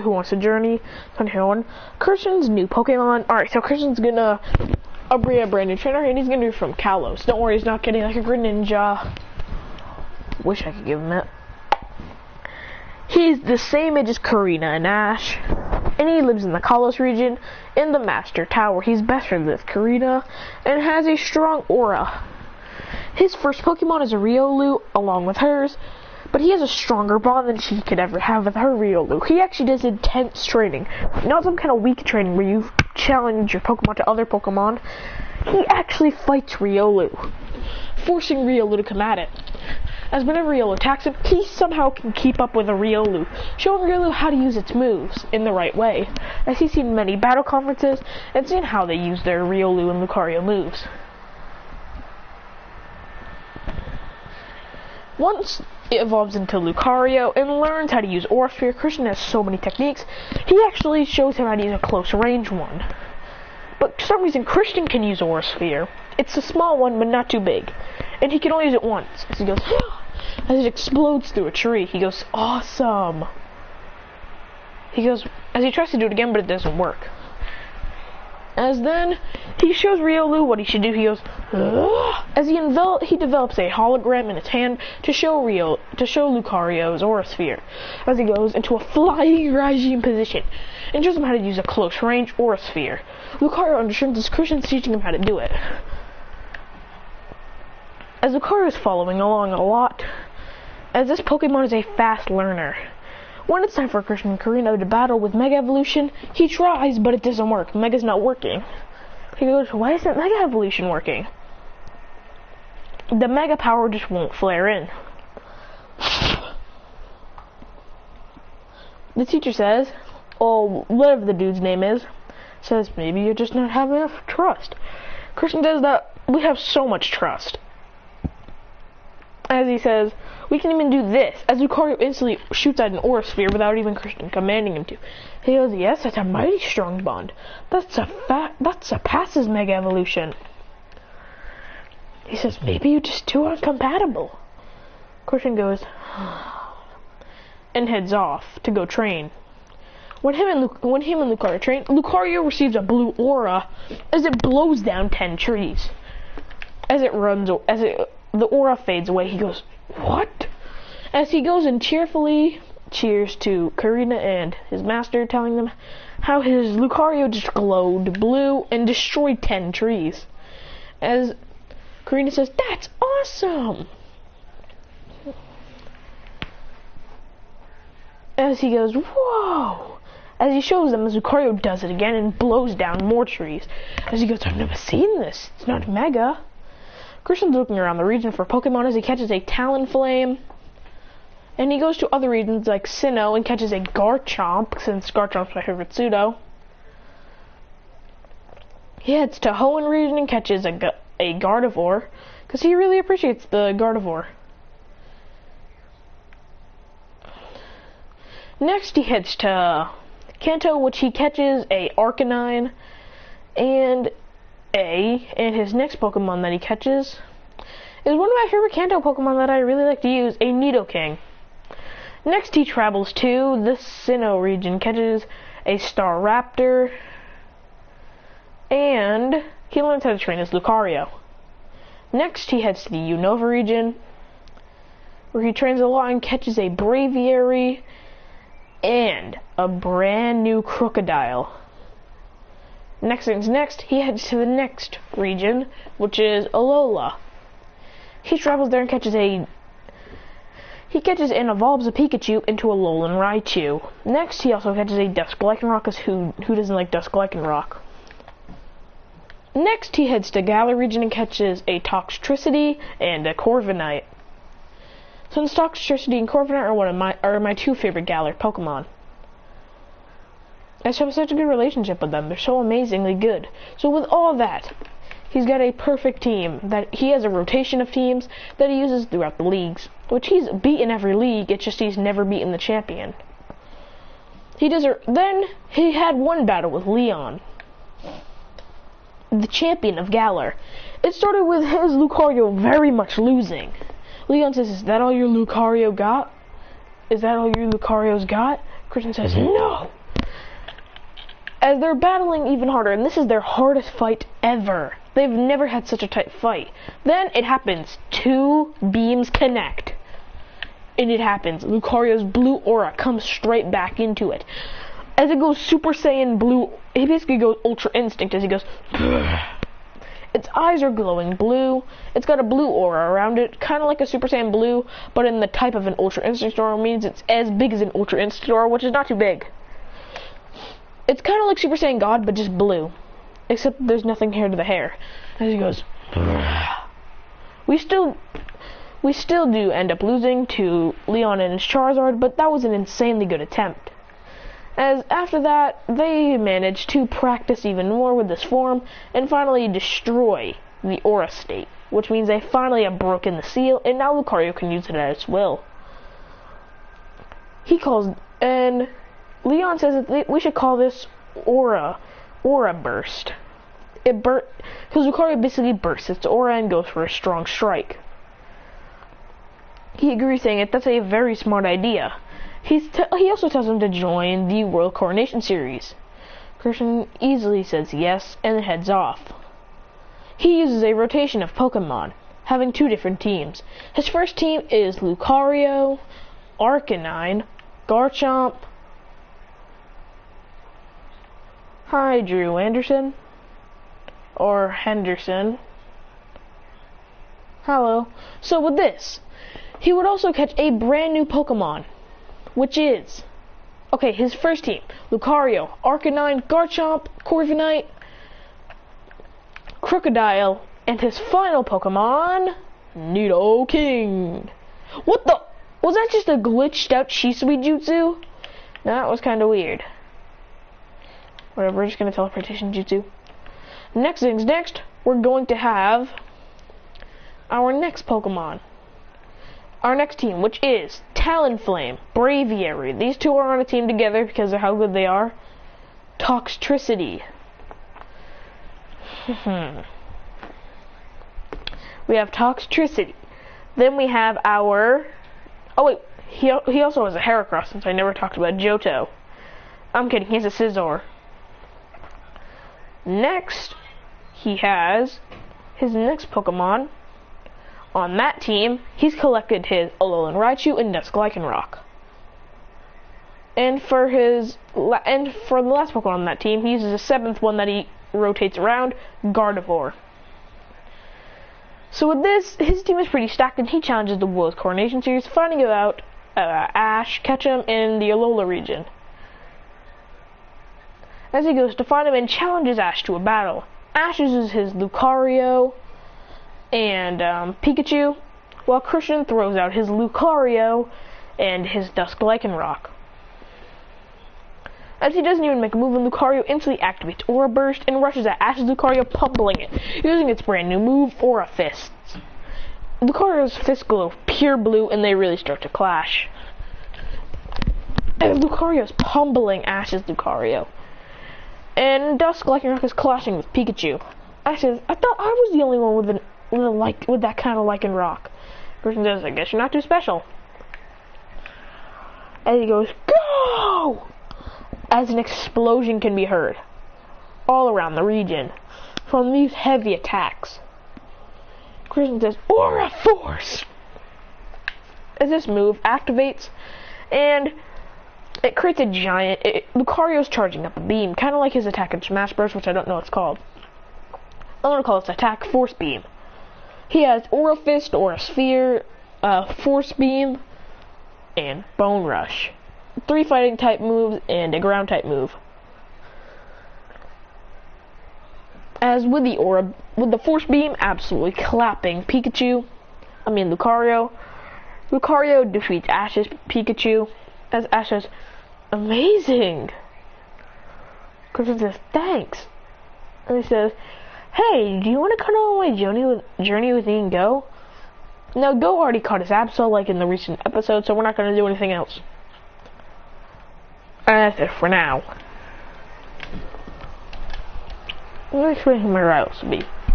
who wants to journey on Christian's new Pokemon. Alright, so Christian's gonna be a brand new trainer, and he's gonna be from Kalos. Don't worry, he's not getting like a Greninja. Wish I could give him it. He's the same age as Karina and Ash, and he lives in the Kalos region in the Master Tower. He's best friends with Karina and has a strong aura. His first Pokemon is a Riolu along with hers, but he has a stronger bond than she could ever have with her Riolu. He actually does intense training, not some kind of weak training where you challenge your Pokemon to other Pokemon. He actually fights Riolu, forcing Riolu to come at it. As whenever Riolu attacks him, he somehow can keep up with a Riolu, showing Riolu how to use its moves in the right way, as he's seen many battle conferences and seen how they use their Riolu and Lucario moves. Once it evolves into Lucario and learns how to use Aura Sphere, Christian has so many techniques, he actually shows him how to use a close range one. But for some reason, Christian can use Aura Sphere. It's a small one, but not too big. And he can only use it once. As he goes, as it explodes through a tree, he goes, awesome. He goes, as he tries to do it again, but it doesn't work. As then, he shows Riolu what he should do. He goes, as he develops a hologram in his hand to show Lucario's Aura Sphere. As he goes into a flying Raijin position and shows him how to use a close range Aura Sphere. Lucario understands as Christian's teaching him how to do it. As Lucario is following along a lot, as this Pokemon is a fast learner. When it's time for Christian and Karina to battle with Mega Evolution, he tries, but it doesn't work. Mega's not working. He goes, why isn't Mega Evolution working? The Mega power just won't flare in. The teacher says, oh, whatever the dude's name is, says, maybe you're just not having enough trust. Christian says that we have so much trust. As he says, we can even do this, as Lucario instantly shoots out an Aura Sphere without even Christian commanding him to. He goes, yes, that's a mighty strong bond. That surpasses Mega Evolution. He says, maybe you just two aren't compatible. Christian goes, and heads off to go train. When him and Lucario train, Lucario receives a blue aura as it blows down 10 trees. The aura fades away, he goes, what? As he goes and cheerfully cheers to Karina and his master, telling them how his Lucario just glowed blue and destroyed 10 trees. As Karina says, that's awesome! As he goes, whoa! As he shows them, as Lucario does it again and blows down more trees. As he goes, I've never seen this. It's not Mega. Christian's looking around the region for Pokemon as he catches a Talonflame. And he goes to other regions like Sinnoh and catches a Garchomp, since Garchomp's my favorite pseudo. He heads to Hoenn region and catches a Gardevoir, because he really appreciates the Gardevoir. Next he heads to Kanto, which he catches a Arcanine, and his next Pokemon that he catches is one of my favorite Kanto Pokemon that I really like to use, a Nidoking. Next he travels to the Sinnoh region, catches a Staraptor, and he learns how to train his Lucario. Next he heads to the Unova region, where he trains a lot and catches a Braviary and a brand new Crocodile. Next, he heads to the next region, which is Alola. He travels there and catches and evolves a Pikachu into a Alolan Raichu. Next, he also catches a Dusk Lycanroc, because who doesn't like Dusk Lycanroc? Next, he heads to Galar region and catches a Toxtricity and a Corviknight. Since Toxtricity and Corviknight are my two favorite Galar Pokemon. I just have such a good relationship with them. They're so amazingly good. So with all that, he's got a perfect team. That he has a rotation of teams that he uses throughout the leagues, which he's beaten every league. It's just he's never beaten the champion. Then he had one battle with Leon, the champion of Galar. It started with his Lucario very much losing. Leon says, "Is that all your Lucario got? Is that all your Lucario's got?" Christian says, no. As they're battling even harder, and this is their hardest fight ever. They've never had such a tight fight. Then it happens. 2 beams connect. And it happens. Lucario's blue aura comes straight back into it. As it goes Super Saiyan blue, he basically goes Ultra Instinct as he goes. Its eyes are glowing blue. It's got a blue aura around it, kind of like a Super Saiyan blue, but in the type of an Ultra Instinct aura means it's as big as an Ultra Instinct aura, which is not too big. It's kind of like Super Saiyan God, but just blue. Except there's nothing hair to the hair. As he goes. We still do end up losing to Leon and his Charizard, but that was an insanely good attempt. As after that, they managed to practice even more with this form, and finally destroy the Aura State, which means they finally have broken the seal, and now Lucario can use it at its will. And Leon says that we should call this Aura Burst. Because Lucario basically bursts its aura and goes for a strong strike. He agrees, saying that that's a very smart idea. He also tells him to join the World Coronation Series. Christian easily says yes and then heads off. He uses a rotation of Pokemon, having 2 different teams. His first team is Lucario, Arcanine, Garchomp. Hi, Drew Anderson. Or Henderson. Hello. So with this, he would also catch a brand new Pokemon, which is, okay, his first team, Lucario, Arcanine, Garchomp, Corviknight, Crocodile, and his final Pokemon, Nidoking. What the? Was that just a glitched out Shisui Jutsu? That was kind of weird. Whatever, we're just going to teleportation Jutsu. Next things next, we're going to have our next Pokemon. Our next team, which is Talonflame, Braviary. These 2 are on a team together because of how good they are. Toxtricity. We have Toxtricity. Then we have our... Oh wait, he also has a Heracross, since I never talked about Johto. I'm kidding, he's a Scizor. Next, he has his next Pokemon. On that team, he's collected his Alolan Raichu and Dusk-Lycanroc. And for the last Pokemon on that team, he uses a 7th one that he rotates around, Gardevoir. So with this, his team is pretty stacked, and he challenges the World Coronation Series, finding out Ash, Ketchum, in the Alola region. As he goes to find him and challenges Ash to a battle. Ash uses his Lucario and Pikachu, while Christian throws out his Lucario and his Dusk-Lycanroc. As he doesn't even make a move, and Lucario instantly activates Aura Burst and rushes at Ash's Lucario, pummeling it, using its brand new move, Aura Fists. Lucario's fists glow pure blue, and they really start to clash. As Lucario's pummeling Ash's Lucario, and Dusk-Lycanroc is clashing with Pikachu. Ash says, I thought I was the only one with that kind of Lycanroc. Person says, I guess you're not too special. And he goes, go! As an explosion can be heard all around the region from these heavy attacks. Christian says, Aura Force! As this move activates, and it creates a giant... Lucario's charging up a beam, kind of like his attack in Smash Bros., which I don't know what it's called. I'm going to call it Attack Force Beam. He has Aura Fist, Aura Sphere, Force Beam, and Bone Rush. 3 fighting type moves and a ground type move. As with the Force Beam absolutely clapping Lucario. Lucario defeats Ash's Pikachu, as Ash says, amazing! Christian says, thanks! And he says, hey, do you want to come on my journey with me and Go? Now, Go already caught his Absol like in the recent episode, so we're not going to do anything else. And that's it for now. Let me explain who my rivals will be.